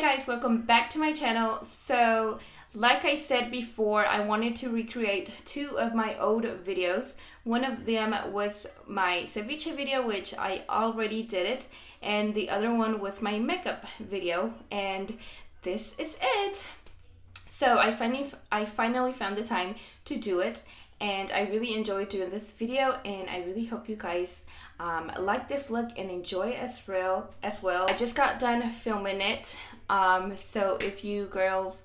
guys, welcome back to my channel. So like I said before, I wanted to recreate two of my old videos. One of them was my ceviche video, which I already did it, and the other one was my makeup video, and this is it. So I finally found the time to do it, and I really enjoyed doing this video, and I really hope you guys like this look and enjoy it as well. I just got done filming it, so if you girls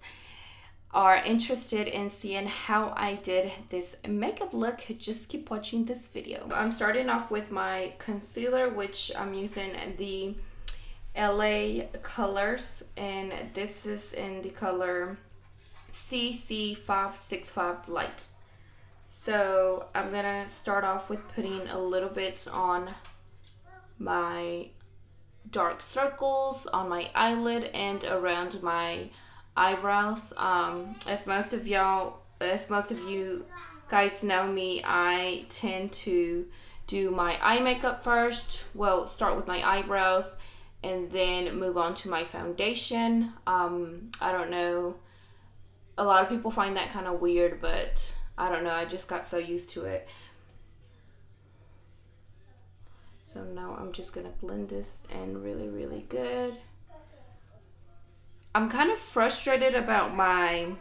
are interested in seeing how I did this makeup look, just keep watching this video. I'm starting off with my concealer, which I'm using the LA colors, and this is in the color CC565 Light. So I'm gonna start off with putting a little bit on my dark circles, on my eyelid, and around my eyebrows. As most of you guys know me, I tend to do my eye makeup first. Well, start with my eyebrows and then move on to my foundation. I don't know, a lot of people find that kind of weird, but I don't know, I just got so used to it. So now I'm just gonna blend this in really good. I'm kind of frustrated about my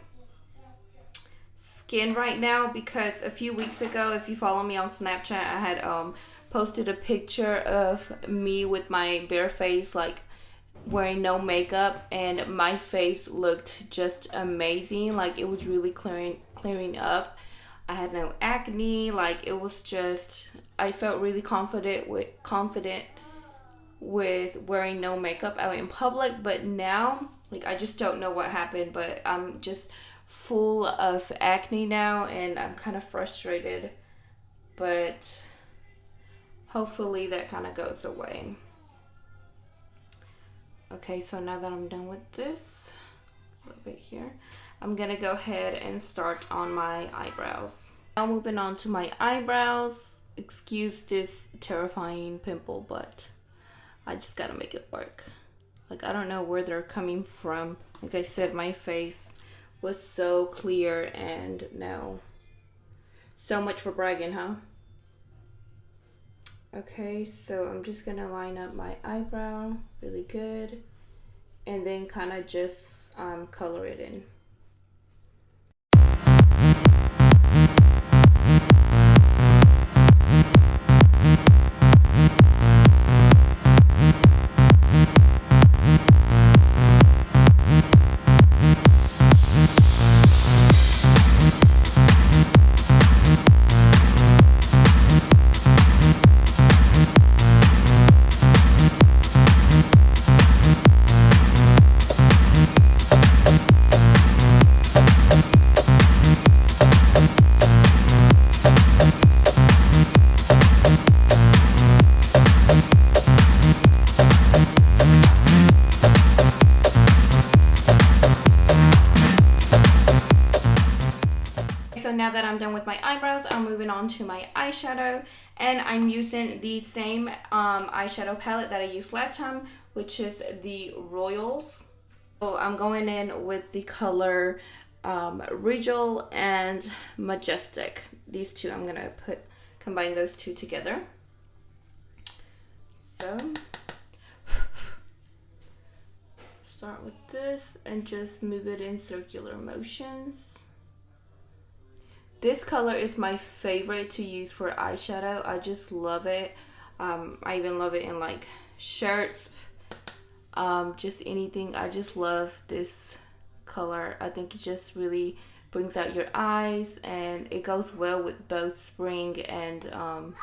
skin right now because a few weeks ago, if you follow me on Snapchat, I had posted a picture of me with my bare face, like wearing no makeup, and my face looked just amazing. Like it was really clearing up. I had no acne. Like it was just, I felt really confident with wearing no makeup out in public. But now, like, I just don't know what happened, but I'm just full of acne now, and I'm kind of frustrated, but hopefully that kind of goes away. Okay, so now that I'm done with this, a little bit here, I'm gonna go ahead and start on my eyebrows. Now moving on to my eyebrows. Excuse this terrifying pimple, but I just gotta make it work. Like, I don't know where they're coming from. Like I said, my face was so clear, and now, so much for bragging, huh? Okay, so I'm just gonna line up my eyebrow really good and then kind of just color it in. Now that I'm done with my eyebrows, I'm moving on to my eyeshadow, and I'm using the same eyeshadow palette that I used last time, which is the Royals. So I'm going in with the color Regal and Majestic. These two, I'm gonna combine those two together. So start with this and just move it in circular motions. This color is my favorite to use for eyeshadow. I just love it. I even love it in like shirts, just anything. I just love this color. I think it just really brings out your eyes, and it goes well with both spring and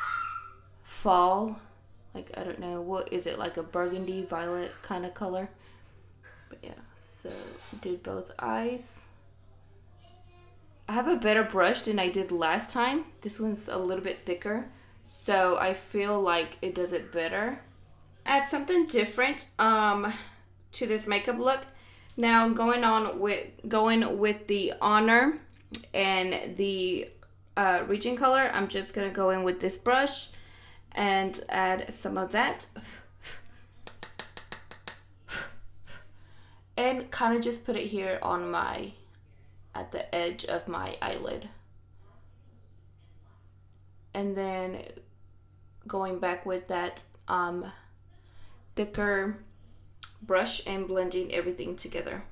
fall. Like, I don't know, what is it, like a burgundy violet kind of color? But yeah, so did both eyes. I have a better brush than I did last time. This one's a little bit thicker, so I feel like it does it better. Add something different to this makeup look. Now going with the Honor and the Region color, I'm just gonna go in with this brush and add some of that. and kind of just put it here on my, at the edge of my eyelid. And then going back with that thicker brush and blending everything together.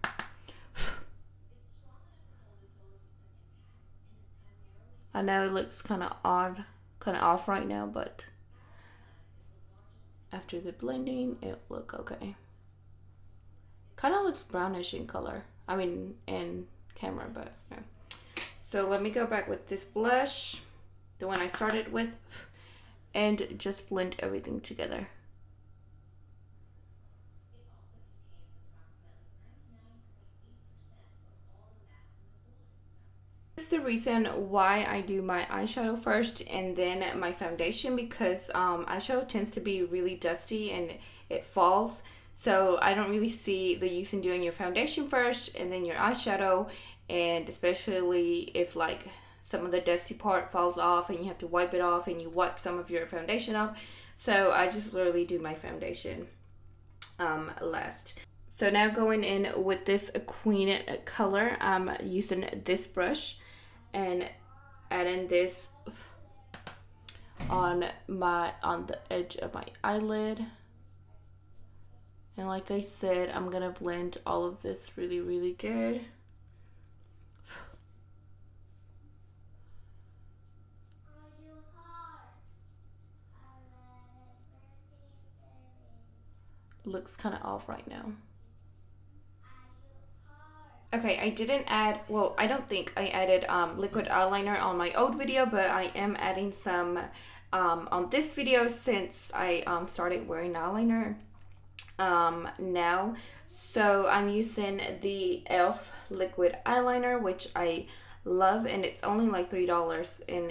I know it looks kind of odd, kind of off right now, but after the blending, it look okay. Kind of looks brownish in color. I mean, in camera, but no. So let me go back with this blush, the one I started with, and just blend everything together. This is the reason why I do my eyeshadow first and then my foundation, because eyeshadow tends to be really dusty and it falls. So I don't really see the use in doing your foundation first and then your eyeshadow, and especially if like some of the dusty part falls off and you have to wipe it off and you wipe some of your foundation off. So I just literally do my foundation last. So now going in with this queen color, I'm using this brush and adding this on the edge of my eyelid. And like I said, I'm gonna blend all of this really, really good. Looks kind of off right now. Okay, I didn't add, well, I don't think I added liquid eyeliner on my old video, but I am adding some on this video since I started wearing eyeliner now. So I'm using the e.l.f. liquid eyeliner, which I love, and it's only like $3, and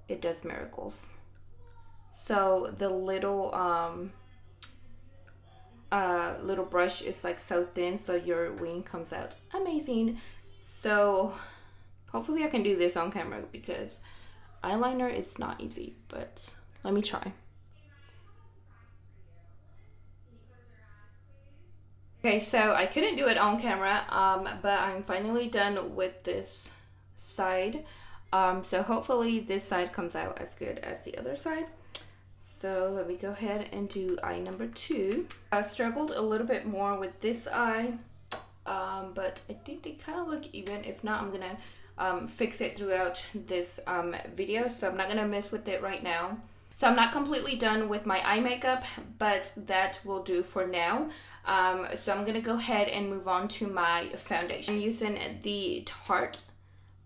it does miracles. So the little little brush is like so thin, so your wing comes out amazing. So hopefully I can do this on camera, because eyeliner is not easy, but let me try. Okay, so I couldn't do it on camera, but I'm finally done with this side. So hopefully this side comes out as good as the other side. So let me go ahead and do eye number 2. I struggled a little bit more with this eye, but I think they kind of look even. If not, I'm gonna fix it throughout this video, so I'm not gonna mess with it right now. So I'm not completely done with my eye makeup, but that will do for now. So I'm gonna go ahead and move on to my foundation. I'm using the Tarte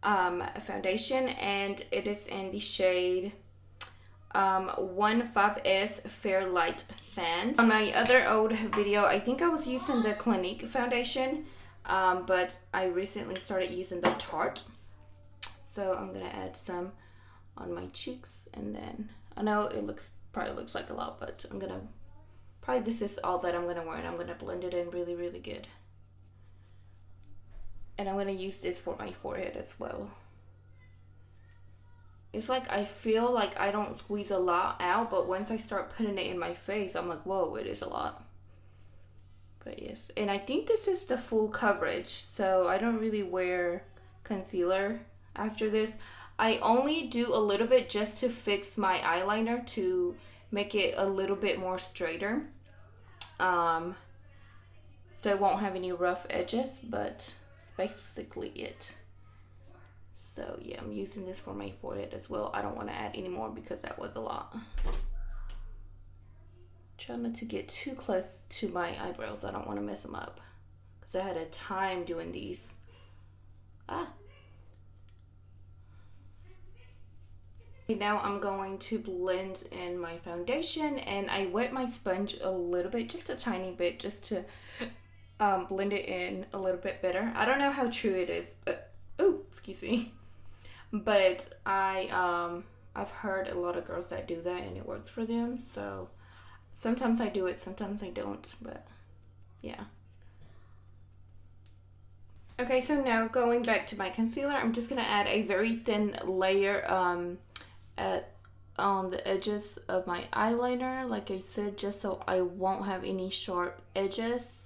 foundation, and it is in the shade 15S Fair Light Sand. On my other old video, I think I was using the Clinique foundation, but I recently started using the Tarte. So I'm gonna add some on my cheeks, and then I know it probably looks like a lot, but I'm gonna this is all that I'm gonna wear, and I'm gonna blend it in really, really good. And I'm gonna use this for my forehead as well. It's like I feel like I don't squeeze a lot out, but once I start putting it in my face, I'm like, whoa, it is a lot. But yes, and I think this is the full coverage, so I don't really wear concealer after this. I only do a little bit just to fix my eyeliner to make it a little bit more straighter. So it won't have any rough edges, but it's basically it. So yeah, I'm using this for my forehead as well. I don't want to add any more because that was a lot. Try not to get too close to my eyebrows. I don't want to mess them up, because I had a time doing these. Okay, now I'm going to blend in my foundation, and I wet my sponge a little bit, just a tiny bit, just to blend it in a little bit better. I don't know how true it is, but oh, excuse me. But I've heard a lot of girls that do that and it works for them. So sometimes I do it, sometimes I don't, but yeah. Okay, so now going back to my concealer, I'm just gonna add a very thin layer on the edges of my eyeliner, like I said, just so I won't have any sharp edges.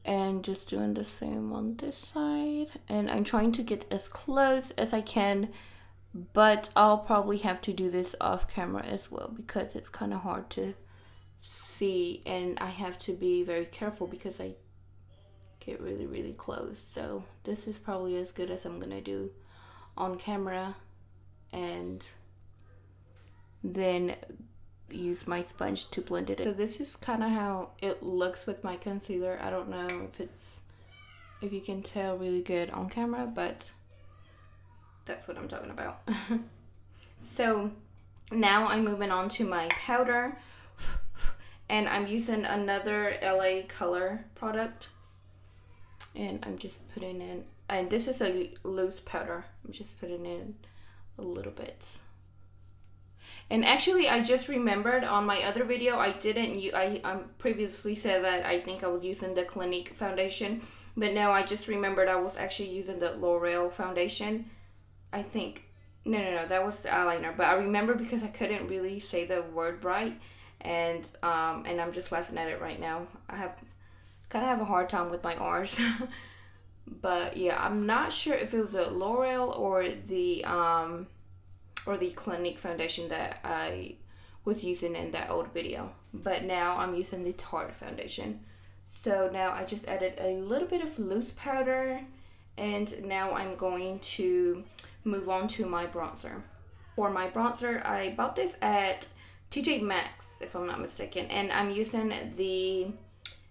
And just doing the same on this side. And I'm trying to get as close as I can, but I'll probably have to do this off camera as well because it's kind of hard to see, and I have to be very careful because I get really close. So this is probably as good as I'm gonna do on camera, and then use my sponge to blend it in. So this is kind of how it looks with my concealer. I don't know if you can tell really good on camera, but that's what I'm talking about. So now I'm moving on to my powder, and I'm using another LA Color product, and I'm just putting in, and this is a loose powder, I'm just putting in a little bit. And actually, I just remembered on my other video, I previously said that I think I was using the Clinique foundation, but now I just remembered I was actually using the L'Oreal foundation. I think, no, that was the eyeliner, but I remember because I couldn't really say the word right, and I'm just laughing at it right now. I kind of have a hard time with my R's. But yeah, I'm not sure if it was a L'Oreal or the Clinique foundation that I was using in that old video. But now I'm using the Tarte foundation. So now I just added a little bit of loose powder, and now I'm going to move on to my bronzer. For my bronzer, I bought this at TJ Maxx, if I'm not mistaken, and I'm using the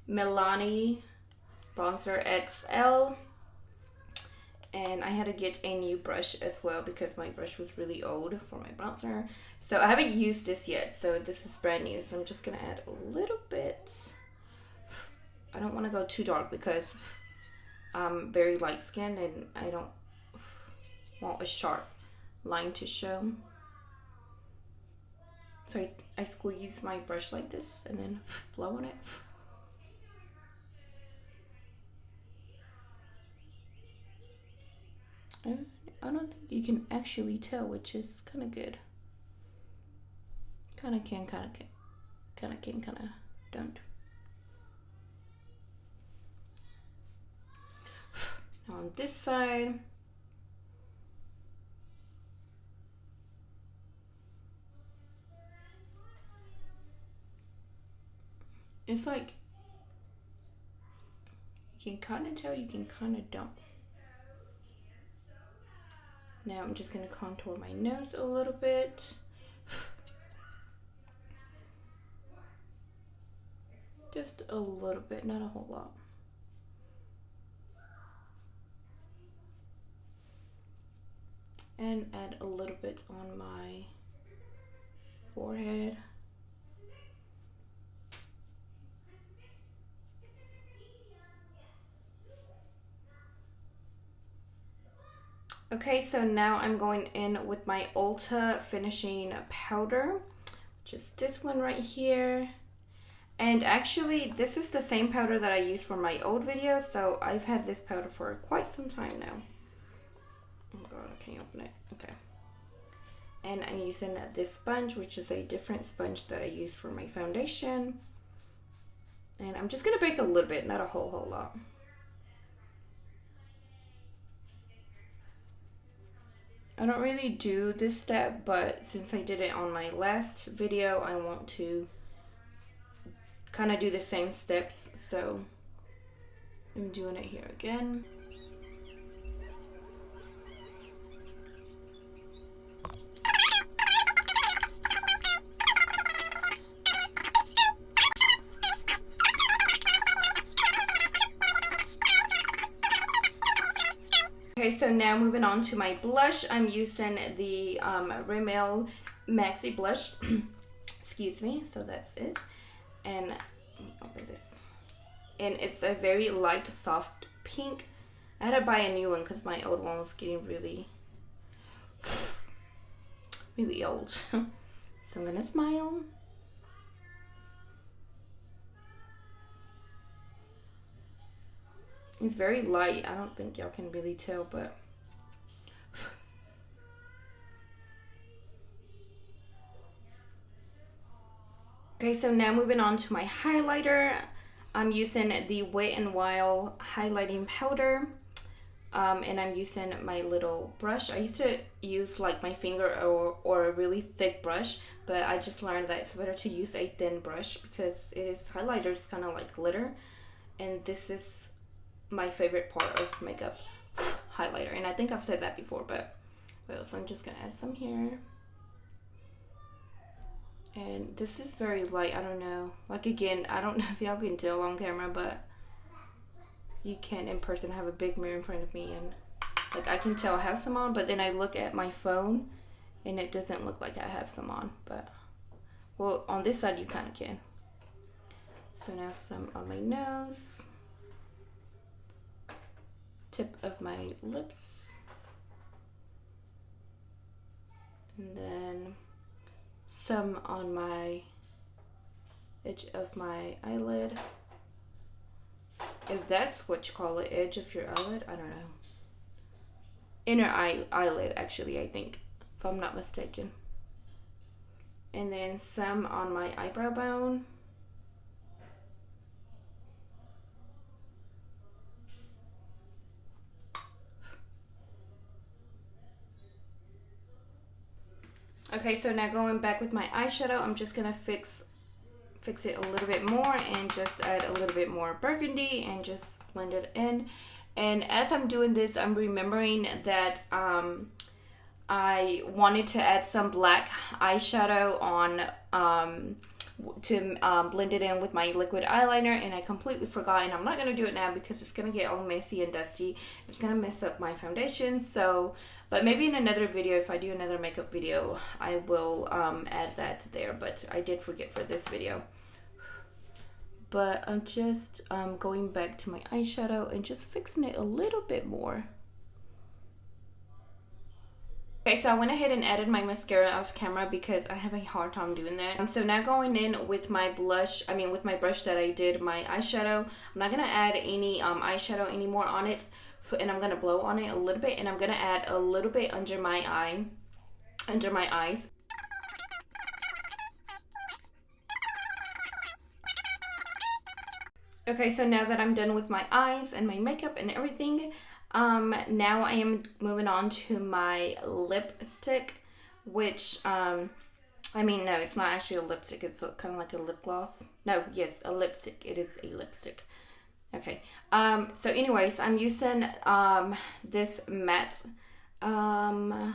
Milani Bronzer XL. And I had to get a new brush as well because my brush was really old for my bronzer. So I haven't used this yet, so this is brand new. So I'm just gonna add a little bit. I don't want to go too dark because I'm very light skinned and I don't want a sharp line to show. So I squeeze my brush like this and then blow on it. And I don't think you can actually tell, which is kind of good. Kind of can, kind of don't. Now on this side, it's like you can kind of tell, you can kind of don't. Now I'm just going to contour my nose a little bit. Just a little bit, not a whole lot. And add a little bit on my forehead. Okay, so now I'm going in with my Ulta finishing powder, which is this one right here. And actually, this is the same powder that I used for my old video, so I've had this powder for quite some time now. Oh god, I can't open it. Okay. And I'm using this sponge, which is a different sponge that I use for my foundation. And I'm just gonna bake a little bit, not a whole lot. I don't really do this step, but since I did it on my last video, I want to kind of do the same steps, so I'm doing it here again. Okay, so now moving on to my blush. I'm using the Rimmel Maxi Blush. Excuse me, so that's it. And let me open this. And it's a very light, soft pink. I had to buy a new one because my old one was getting really old. So I'm gonna smile. It's very light. I don't think y'all can really tell, but okay, so now moving on to my highlighter. I'm using the Wet n Wild highlighting powder. And I'm using my little brush. I used to use like my finger or a really thick brush, but I just learned that it's better to use a thin brush because it is highlighters kind of like glitter, and this is my favorite part of makeup, highlighter. And I think I've said that before, but well, so I'm just gonna add some here. And this is very light. I don't know, like, again, I don't know if y'all can tell on camera, but you can in person. I have a big mirror in front of me, and like I can tell I have some on, but then I look at my phone and it doesn't look like I have some on. But well, on this side you kind of can. So now some on my nose, tip of my lips, and then some on my edge of my eyelid. If that's what you call it, edge of your eyelid, I don't know. Inner eyelid, actually, I think, if I'm not mistaken. And then some on my eyebrow bone. Okay, so now going back with my eyeshadow, I'm just gonna fix it a little bit more and just add a little bit more burgundy and just blend it in. And as I'm doing this, I'm remembering that I wanted to add some black eyeshadow on to blend it in with my liquid eyeliner, and I completely forgot, and I'm not going to do it now because it's going to get all messy and dusty. It's going to mess up my foundation. So, but maybe in another video, if I do another makeup video, I will add that there, but I did forget for this video. But I'm just going back to my eyeshadow and just fixing it a little bit more. Okay, so I went ahead and added my mascara off camera because I have a hard time doing that. So now going in with my blush, with my brush that I did my eyeshadow. I'm not going to add any eyeshadow anymore on it, and I'm going to blow on it a little bit, and I'm going to add a little bit under my eyes. Okay, so now that I'm done with my eyes and my makeup and everything, now I am moving on to my lipstick, which, no, it's not actually a lipstick. It's kind of like a lip gloss. No, yes, a lipstick. It is a lipstick. Okay. So anyways, I'm using, this matte, I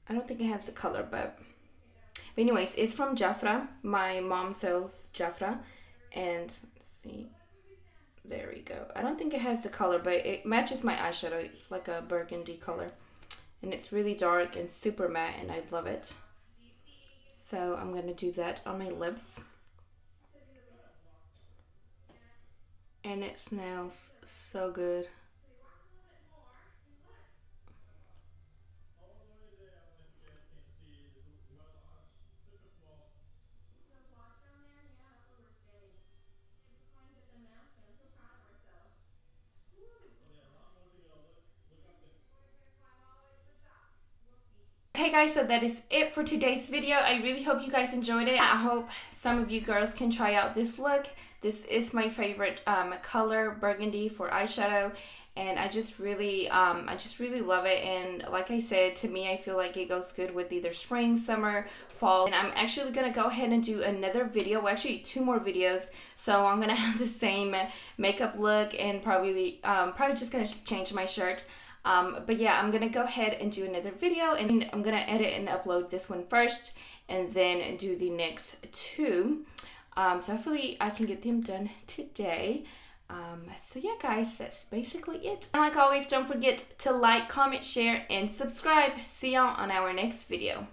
don't think it has the color, but anyways, it's from Jafra. My mom sells Jafra, and let's see. There we go. I don't think it has the color, but it matches my eyeshadow. It's like a burgundy color, and it's really dark and super matte, and I love it. So I'm gonna do that on my lips, and it smells so good. Okay guys, so that is it for today's video. I really hope you guys enjoyed it. I hope some of you girls can try out this look. This is my favorite color, burgundy, for eyeshadow, and I just really love it. And like I said, to me, I feel like it goes good with either spring, summer, fall. And I'm actually gonna go ahead and do another video, well, actually 2 more videos. So I'm gonna have the same makeup look, and probably just gonna change my shirt. But yeah, I'm gonna go ahead and do another video, and I'm gonna edit and upload this one first and then do the next 2. So hopefully I can get them done today. So yeah guys, that's basically it. And like always, don't forget to like, comment, share, and subscribe. See y'all on our next video.